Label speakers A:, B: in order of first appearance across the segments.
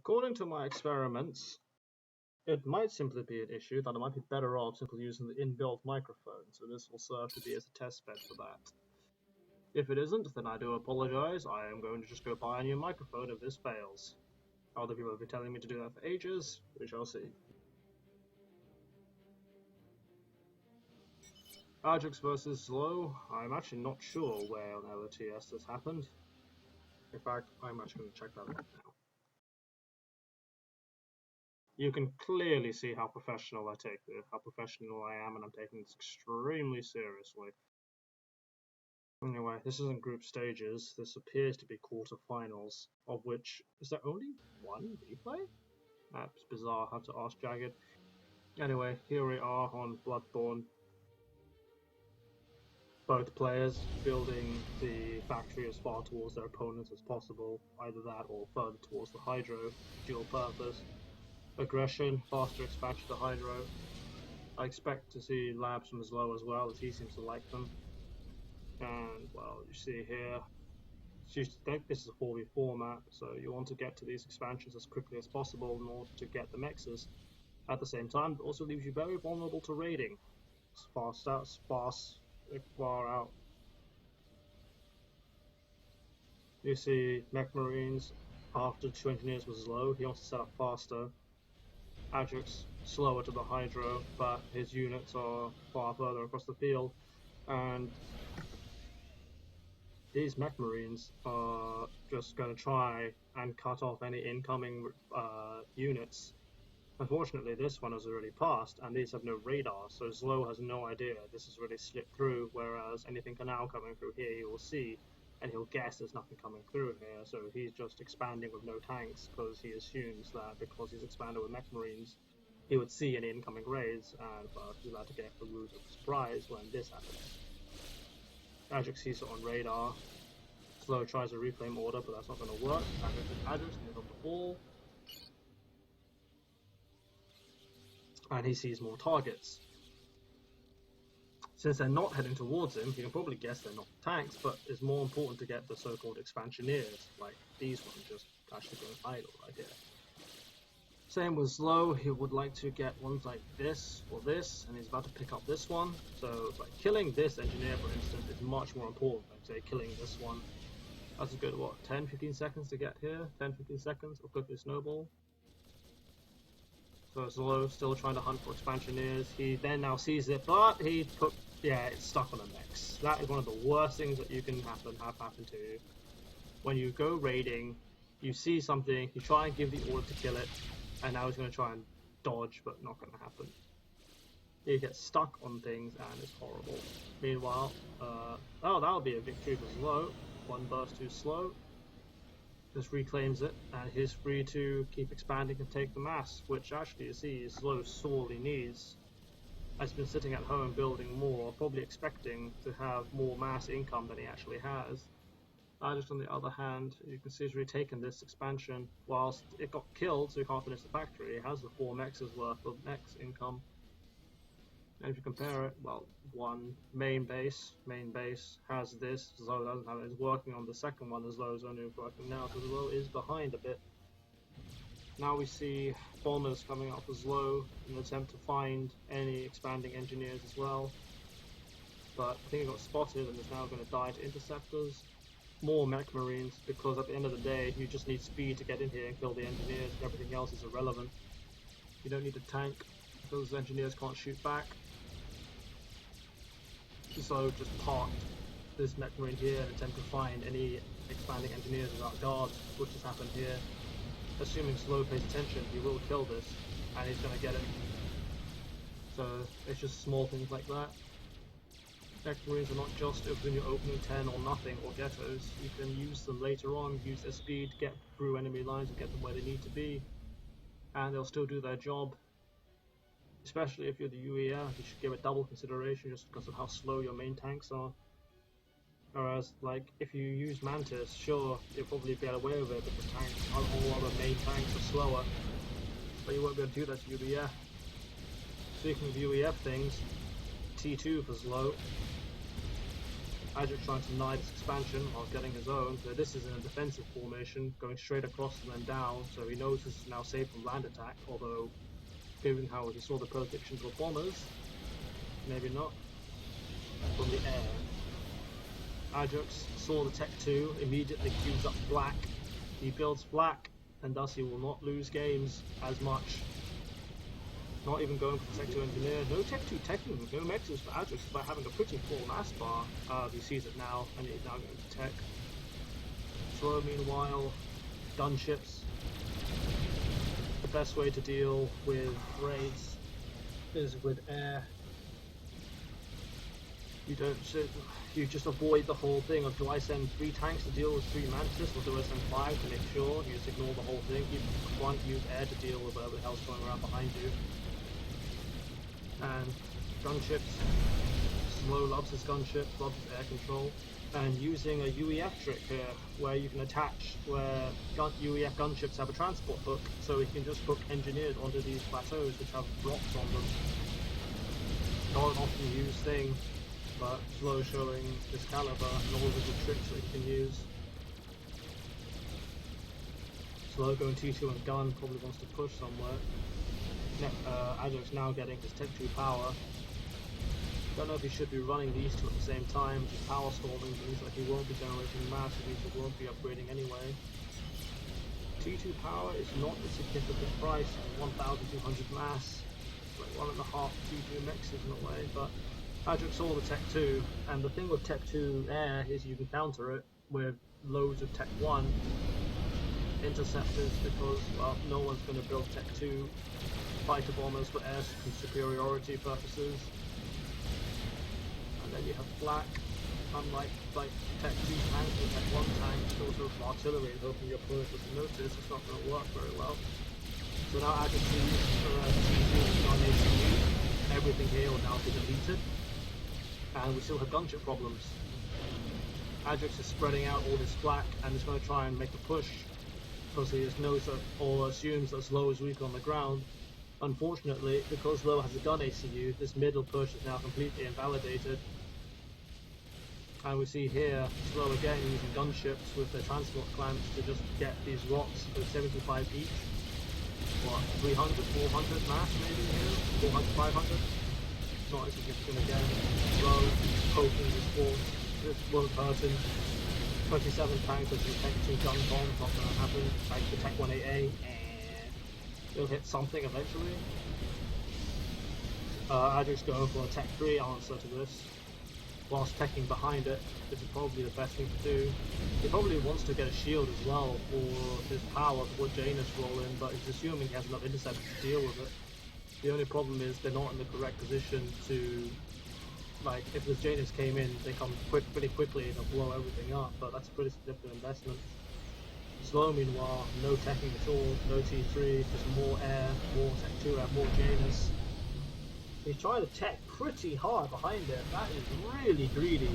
A: According to my experiments, it might simply be an issue that I might be better off simply using the inbuilt microphone, so this will serve to be as a test bed for that. If it isn't, then I do apologize. I am going to just go buy a new microphone if this fails. Other people have been telling me to do that for ages. We shall see. Adjux versus Slow. I'm actually not sure where on LOTS this happened. In fact, I'm actually going to check that right now. You can clearly see how professional how professional I am, and I'm taking this extremely seriously. Anyway, this isn't group stages. This appears to be quarterfinals, of which is there only one replay? That's bizarre. I have to ask Jagged. Anyway, here we are on Bloodborne. Both players building the factory as far towards their opponents as possible, either that or further towards the Hydro, dual purpose. Aggression, faster expansion to Hydro. I expect to see labs from Zlo as well, as he seems to like them. And, well, you see here, you think this is a 4v4 map, so you want to get to these expansions as quickly as possible in order to get the mexes. At the same time, it also leaves you very vulnerable to raiding. Far out. You see Mech Marines, after 2 engineers was low, he wants to set up faster. Adjux slower to the Hydro, but his units are far further across the field, and these Mech Marines are just going to try and cut off any incoming units. Unfortunately, this one has already passed, and these have no radar, so Slow has no idea this has already slipped through, whereas anything now coming through here he will see, and he'll guess there's nothing coming through here, so he's just expanding with no tanks, because he assumes that because he's expanded with Mech Marines, he would see any incoming raids, and well, he's about to get the root of surprise when this happens. Adjux sees it on radar. Slow tries a reclaim order, but that's not going to work. Adjux is on the ball. And he sees more targets. Since they're not heading towards him, you can probably guess they're not tanks, but it's more important to get the so-called expansioneers, like these ones just actually going idle right here. Same with Slow, he would like to get ones like this or this, and he's about to pick up this one. So like killing this engineer, for instance, is much more important than say killing this one. That's a good, what, 10-15 seconds to get here? 10-15 seconds of quickly snowball. So Slow still trying to hunt for expansioneers. He then now sees it, but it's stuck on a mix. That is one of the worst things that you can have happen to you. When you go raiding, you see something, you try and give the order to kill it, and now he's going to try and dodge, but not going to happen. He gets stuck on things, and it's horrible. Meanwhile, that'll be a victory for Slow. One burst too slow. Just reclaims it, and he's free to keep expanding and take the mass, which actually you see Slow sorely needs. Has been sitting at home building more, probably expecting to have more mass income than he actually has. Just on the other hand, you can see he's retaken this expansion. Whilst it got killed, so he can't finish the factory, it has the 4 mexes worth of mex income. And if you compare it, well, one main base has this, Zlo doesn't have it, it's working on the second one, as Zlo is only working now, so Zlo is behind a bit. Now we see bombers coming up as Zlo in an attempt to find any expanding engineers as well. But I think he got spotted and is now going to die to interceptors. More Mech Marines, because at the end of the day, you just need speed to get in here and kill the engineers, and everything else is irrelevant. You don't need a tank, because the engineers can't shoot back. So just parked this Mech Marine here and attempt to find any expanding engineers without guards, which has happened here. Assuming Slow pays attention, he will kill this, and he's going to get it. So it's just small things like that. Mech Marines are not just when you're opening 10 or nothing or ghettos. You can use them later on, use their speed, get through enemy lines and get them where they need to be, and they'll still do their job. Especially if you're the UEF, you should give it double consideration just because of how slow your main tanks are. Whereas, like, if you use Mantis, sure, you'll probably get away with it because all other main tanks are slower, but you won't be able to do that to UEF. Speaking of UEF things, T2 for Slow. Adjux trying to deny this expansion while getting his own. So this is in a defensive formation, going straight across and then down. So he knows this is now safe from land attack, although given how he saw the predictions for bombers, maybe not. From the air, Adjux saw the Tech 2, immediately queues up black. He builds black, and thus he will not lose games as much. Not even going for the Tech 2 engineer. No Tech 2 teching, no mexes for Adjux, despite having a pretty full mass bar. He sees it now, and he's now going to tech. Slow, meanwhile, gunships. The best way to deal with raids is with air. You just avoid the whole thing of, do I send 3 tanks to deal with 3 Mantis, or do I send 5 to make sure? You just ignore the whole thing. Keep front, use air to deal with whatever the hell's going around behind you. And gunships, Slow loves his gunship, loves his air control, and using a UEF trick here, where you can attach where UEF gunships have a transport hook, so he can just hook engineers onto these plateaus which have blocks on them. Not an often used thing, but Slow showing his caliber and all of the tricks that he can use. Slow going T2 and gun, probably wants to push somewhere. Adjux now getting his Tech 2 power. Don't know if he should be running these two at the same time. Just power storming means that he won't be generating mass, it means he won't be upgrading anyway. T2 power is not a significant price, 1,200 mass. It's like 1.5 T2 mexes in a way, but Adjux saw the Tech 2, and the thing with Tech 2 air is you can counter it with loads of Tech 1 interceptors because, well, no one's going to build Tech 2 fighter bombers for air superiority purposes. And then you have flak, unlike Tech 2 tanks or Tech 1 tanks, also for artillery, and hoping your opponent doesn't notice, it's not going to work very well. So now Adjux is on ACU, everything here will now be deleted, and we still have gunship problems. Adjux is spreading out all this flak and is going to try and make a push, because he just knows that, or assumes that Slow is weak on the ground. Unfortunately, because Slow has a gun ACU, this middle push is now completely invalidated. And we see here, Slow again using gunships with their transport clamps to just get these rocks for 75 each. What, 300, 400 mass maybe here? 400, 500? Not insignificant again. Slow poking this force. This won't hurt him. 27 tanks with Tech 2 gun bombs, not going to happen. Like the Tech 1AA. He'll hit something eventually. Adjux going for a Tech 3 answer to this, whilst teching behind it, which is probably the best thing to do. He probably wants to get a shield as well for his power before Janus roll in, but he's assuming he has enough interceptors to deal with it. The only problem is they're not in the correct position to, like, if the Janus came in, they come pretty quickly and they'll blow everything up, but that's a pretty significant investment. Slow, meanwhile, no teching at all, no T3, just more air, more Tech 2, and more Janus. He's trying to tech pretty hard behind it. That is really greedy.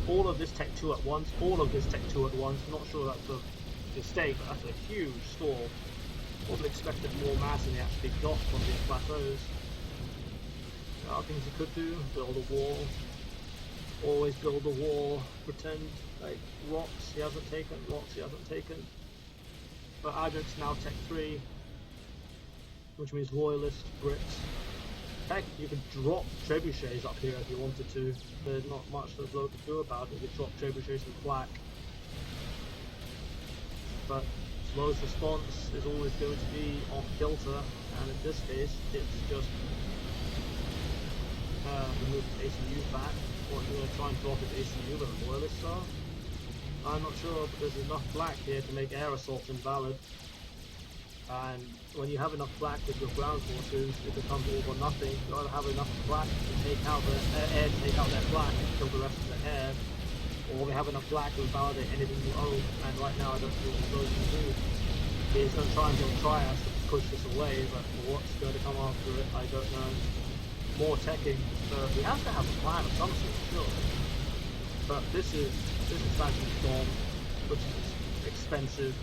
A: All of this Tech 2 at once, all of this Tech 2 at once. I'm not sure that's a mistake, but that's a huge stall. Probably expected more mass than he actually got from these plateaus. There are things he could do, build a wall. Always build a wall, pretend like rocks he hasn't taken, But Adjux now Tech 3, which means Royalist, Brits. Heck, you could drop trebuchets up here if you wanted to. There's not much that Slow could do about it. You could drop trebuchets and flak. But Slow's response is always going to be off kilter, and in this case, it's just remove the ACU back. Or you're going to try and drop his ACU with a Royalist are? I'm not sure, but there's enough flak here to make air assaults invalid. And when you have enough flak with your ground forces, it becomes all or nothing. You either have enough flak to take out the air to take out their flak and kill the rest of the air, or they have enough flak to invalidate anything you own. And right now, I don't see what Slow can do. He's going to try and build triads to push this away, but what's going to come after it, I don't know. More teching, so he has to have a plan of some sort, sure. But this expansion storm, which is expensive.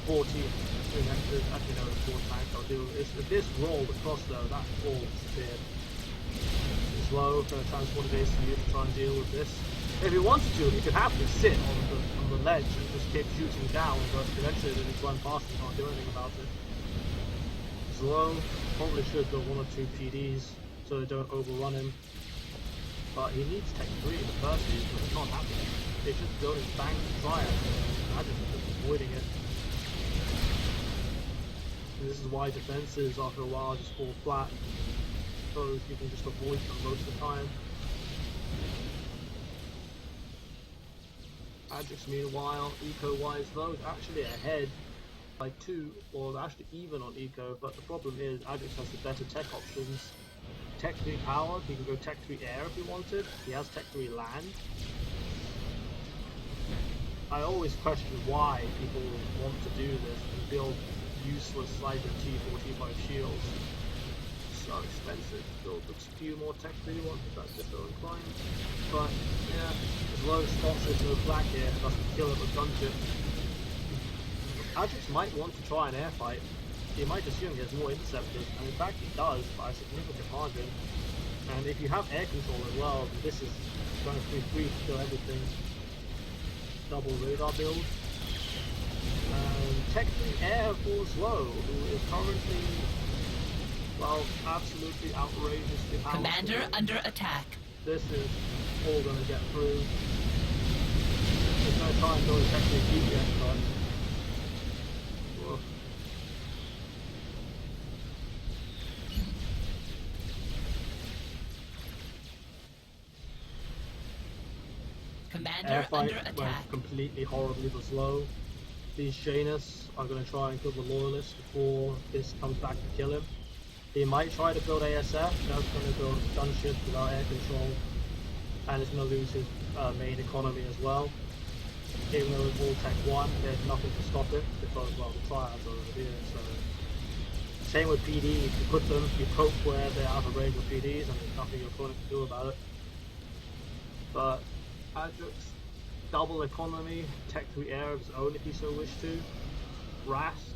A: 40 connectors, actually no, it's 4 tanks I'll do. If this rolled across though, that all disappeared. Slow, going to transport his ACU to try and deal with this. If he wanted to, he could happily sit on the ledge and just keep shooting down, but eventually they just run past and can't do anything about it. Slow probably should build 1 or 2 PDs so they don't overrun him. But he needs Tech 3 in the first season, but it's not happening. It's just building bang to try it. Adjux is just avoiding it. And this is why defenses after a while just fall flat, because you can just avoid them most of the time. Adjux meanwhile, eco-wise though, is actually ahead by 2, or actually even on eco, but the problem is Adjux has the better tech options. Tech 3 power, he can go Tech 3 air if he wanted, he has Tech 3 land. I always question why people want to do this and build useless cyber T4, T5 shields. So expensive to build a few more Tech 3 ones if that's just so inclined. But yeah, as low spots with no flag here, doesn't kill it with gunship. Adjux might want to try an air fight. He might assume he has more interceptors, and in fact he does by a significant margin. And if you have air control as well, then this is going to be free to kill everything. Double radar build. And Tech 3 Air for Slow, who is currently, well, absolutely outrageously powerful.
B: Commander under attack.
A: This is all going to get through. Just going to try and build a Tech 3 GPS, but
B: Commander under attack.
A: Went completely horribly for Slow. These Janus are going to try and kill the Loyalist before this comes back to kill him. He might try to build ASF, that's going to build gunships without air control, and it's going to lose his main economy as well. Even though it's all Tech 1, there's nothing to stop it, because, well, the triads are over here, so... Same with PD, if you put them, you poke where they're out of range of PDs, and there's nothing your opponent can do about it. But Adjux, double economy, Tech 3 air of his own if he so wished to. Rast,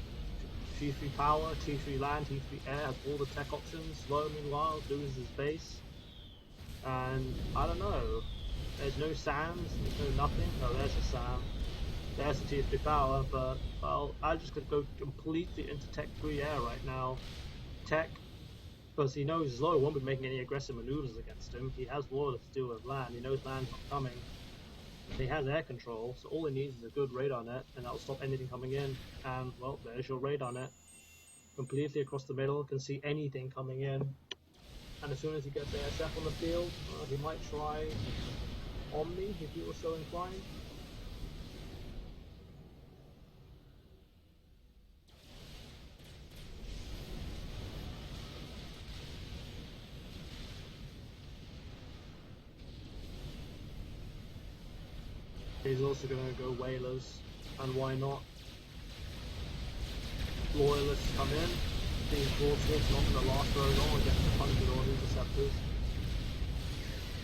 A: T3 power, T3 land, T3 air, has all the tech options. Slow meanwhile loses his base. And I don't know, there's no SAMs, there's no nothing. Oh, there's a SAM. There's the T3 power, but well, Adjux could go completely into Tech 3 air right now. Tech, because he knows Slow won't be making any aggressive maneuvers against him. He has Loyalist to deal with land, he knows land's not coming. He has air control, so all he needs is a good radar net, and that'll stop anything coming in. And, well, there's your radar net. Completely across the middle, can see anything coming in. And as soon as he gets ASF on the field, he might try Omni if he was so inclined. He's also going to go Whalers, and why not? Loyalists come in, these broadswords not going to last very long against 100 odd interceptors.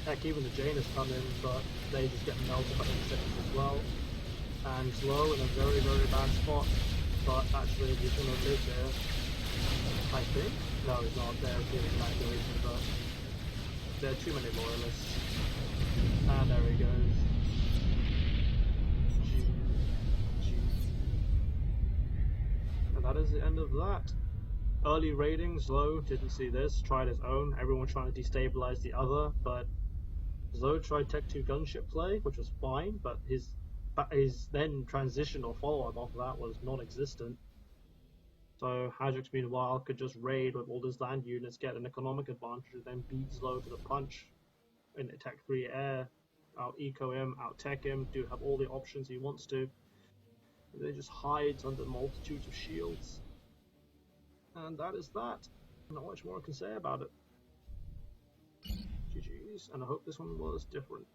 A: Heck, even the Janus come in, but they just get melted by interceptors as well. And Slow in a very, very bad spot, but actually he's going to live there, I think. No, he's not there, he's getting evacuation, but there are too many Loyalists. And there he goes. And that is the end of that. Early ratings, Slow didn't see this, tried his own, everyone trying to destabilize the other, but Slow tried Tech 2 gunship play, which was fine, but his then transition or follow-up off of that was non-existent. So Adjux meanwhile could just raid with all his land units, get an economic advantage, and then beat Slow to the punch in Tech 3 air, out eco him, out tech him, do have all the options he wants to. And then just hides under multitudes of shields. And that is that. Not much more I can say about it. GG's, and I hope this one was different.